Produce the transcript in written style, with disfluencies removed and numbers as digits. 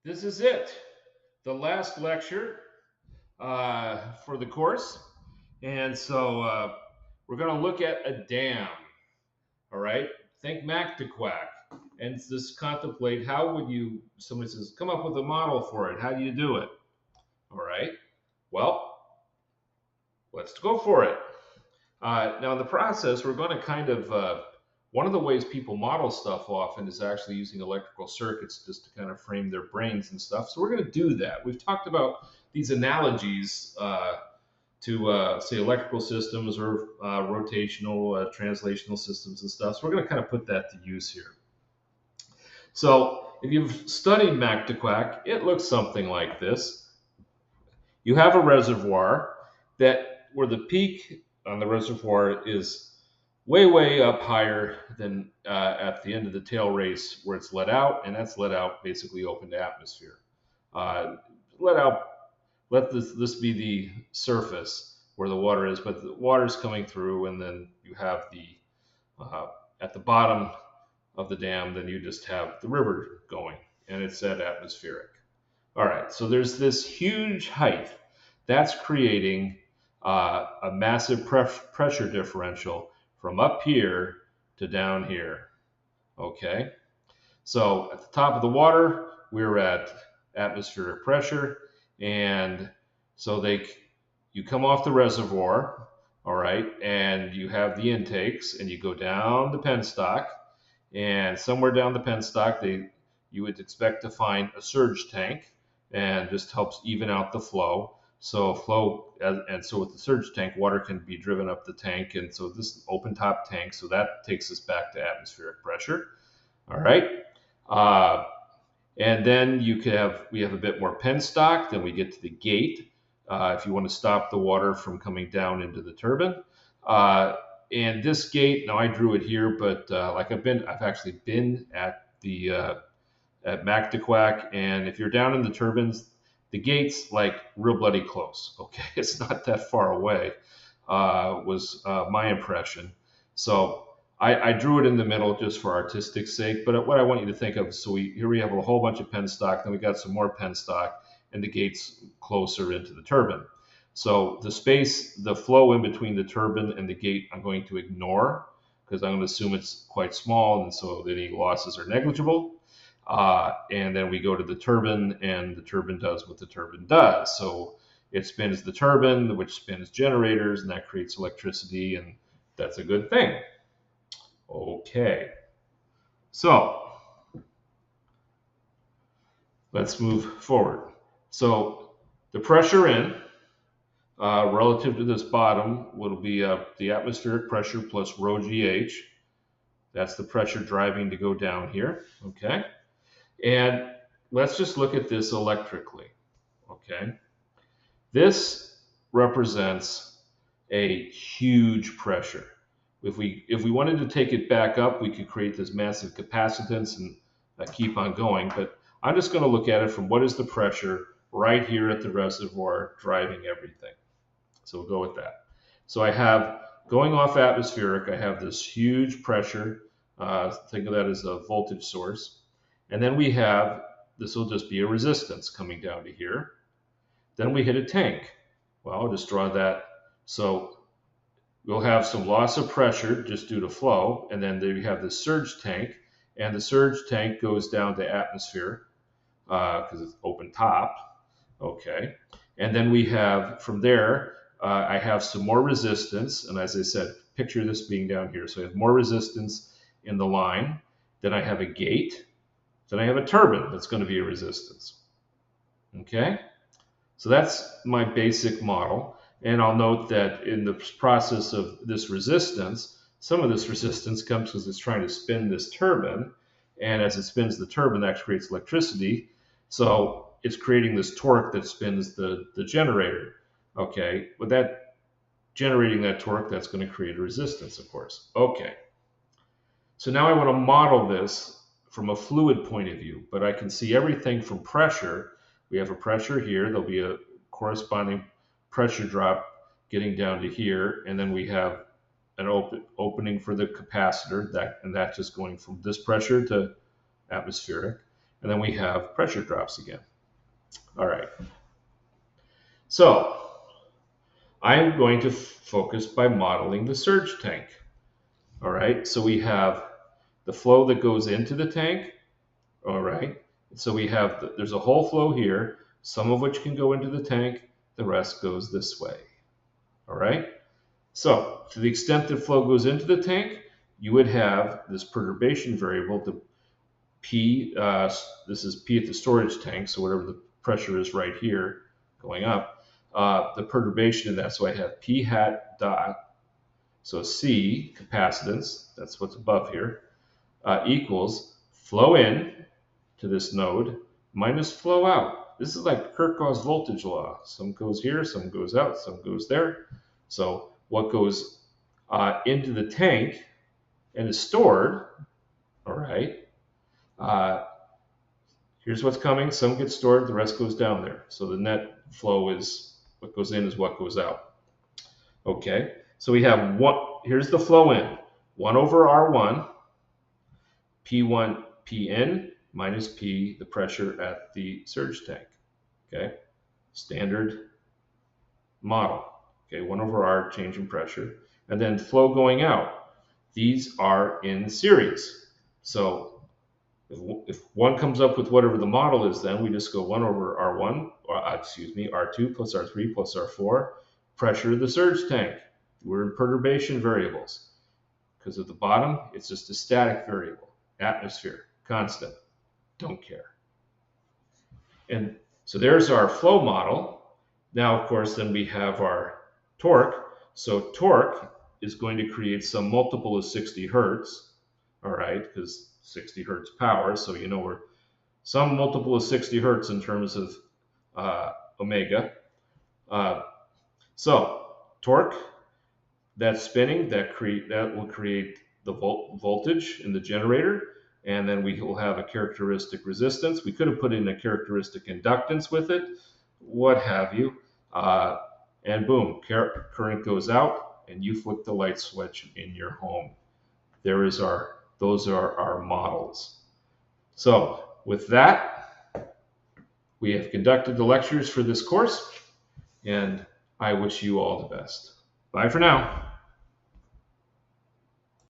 This is it, the last lecture for the course. And so we're going to look at a dam. All right. Think Mac to Quack and just contemplate how would you, somebody says, come up with a model for it. How do you do it? All right. Well, let's go for it. Now, in the process, we're going to kind of, one of the ways people model stuff often is actually using electrical circuits just to kind of frame their brains and stuff. So we're going to do that. We've talked about these analogies to, say, electrical systems or rotational, translational systems and stuff. So we're going to kind of put that to use here. So if you've studied Mac to Quack, it looks something like this. You have a reservoir that where the peak on the reservoir is way up higher than at the end of the tail race where it's let out, and that's let out basically open to atmosphere. Let out, let this be the surface where the water is, but the water's coming through, and then you have the at the bottom of the dam, then you just have the river going, and it's at atmospheric. All right, so there's this huge height that's creating a massive pressure differential from up here to down here. Okay, so at the top of the water, we're at atmospheric pressure, and so you come off the reservoir, all right, and you have the intakes, and you go down the penstock, and somewhere down the penstock, you would expect to find a surge tank, and just helps even out the flow. So so with the surge tank, water can be driven up the tank, and so this is open top tank, so that takes us back to atmospheric pressure. All right, uh, and then we have a bit more penstock. Then we get to the gate. If you want to stop the water from coming down into the turbine, and this gate. Now I drew it here, but I've actually been at the at Mactaquac, and if you're down in the turbines, the gate's like real bloody close. Okay, it's not that far away. Was my impression. So I drew it in the middle just for artistic sake. But what I want you to think of, so here we have a whole bunch of penstock, then we got some more penstock, and the gate's closer into the turbine. So the flow in between the turbine and the gate, I'm going to ignore because I'm going to assume it's quite small, and so any losses are negligible. And then we go to the turbine, and the turbine does what the turbine does. So it spins the turbine, which spins generators, and that creates electricity, and that's a good thing. Okay, so let's move forward. So the pressure in relative to this bottom will be the atmospheric pressure plus rho GH. That's the pressure driving to go down here. Okay. And let's just look at this electrically, okay? This represents a huge pressure. If we wanted to take it back up, we could create this massive capacitance and keep on going. But I'm just going to look at it from what is the pressure right here at the reservoir driving everything. So we'll go with that. So I have, going off atmospheric, I have this huge pressure. Think of that as a voltage source. And then we have, this will just be a resistance coming down to here. Then we hit a tank. Well, I'll just draw that. So we'll have some loss of pressure just due to flow. And then there you have the surge tank. And the surge tank goes down to atmosphere because it's open top. Okay. And then we have, from there, I have some more resistance. And as I said, picture this being down here. So I have more resistance in the line. Then I have a gate. Then I have a turbine that's going to be a resistance. Okay, so that's my basic model. And I'll note that in the process of this resistance, some of this resistance comes because it's trying to spin this turbine. And as it spins the turbine, that creates electricity. So it's creating this torque that spins the generator. Okay, with that generating that torque, that's going to create a resistance, of course. Okay, so now I want to model this from a fluid point of view, but I can see everything from pressure. We have a pressure here. There'll be a corresponding pressure drop getting down to here, and then we have an opening for the capacitor, and that's just going from this pressure to atmospheric. and then we have pressure drops again. All right. So I'm going to focus by modeling the surge tank. All right. So we have the flow that goes into the tank. All right. So we have, there's a whole flow here, some of which can go into the tank. The rest goes this way. All right. So to the extent that flow goes into the tank, you would have this perturbation variable, the P, this is P at the storage tank, so whatever the pressure is right here going up, the perturbation in that, so I have P hat dot, so C, capacitance, that's what's above here, equals flow in to this node minus flow out. This is like Kirchhoff's voltage law. Some goes here, some goes out, some goes there. So what goes into the tank and is stored, all right, here's what's coming. Some gets stored, the rest goes down there. So the net flow is what goes in is what goes out. Okay, so we have one, here's the flow in, 1 over R1, P1, P in, minus P, the pressure at the surge tank. Okay, standard model. Okay, 1 over R, change in pressure. And then flow going out. These are in series. So if one comes up with whatever the model is, then we just go 1 over R1, or R2 plus R3 plus R4, pressure of the surge tank. We're in perturbation variables. Because at the bottom, it's just a static variable. Atmosphere, constant, don't care. And so there's our flow model. Now, of course, then we have our torque. So torque is going to create some multiple of 60 hertz, all right, because 60 hertz power, so you know we're some multiple of 60 hertz in terms of omega. So torque, that's spinning, that will create the voltage in the generator, and then we will have a characteristic resistance. We could have put in a characteristic inductance with it, what have you, and boom, current goes out, and you flip the light switch in your home. Those are our models. So with that, we have conducted the lectures for this course, and I wish you all the best. Bye for now.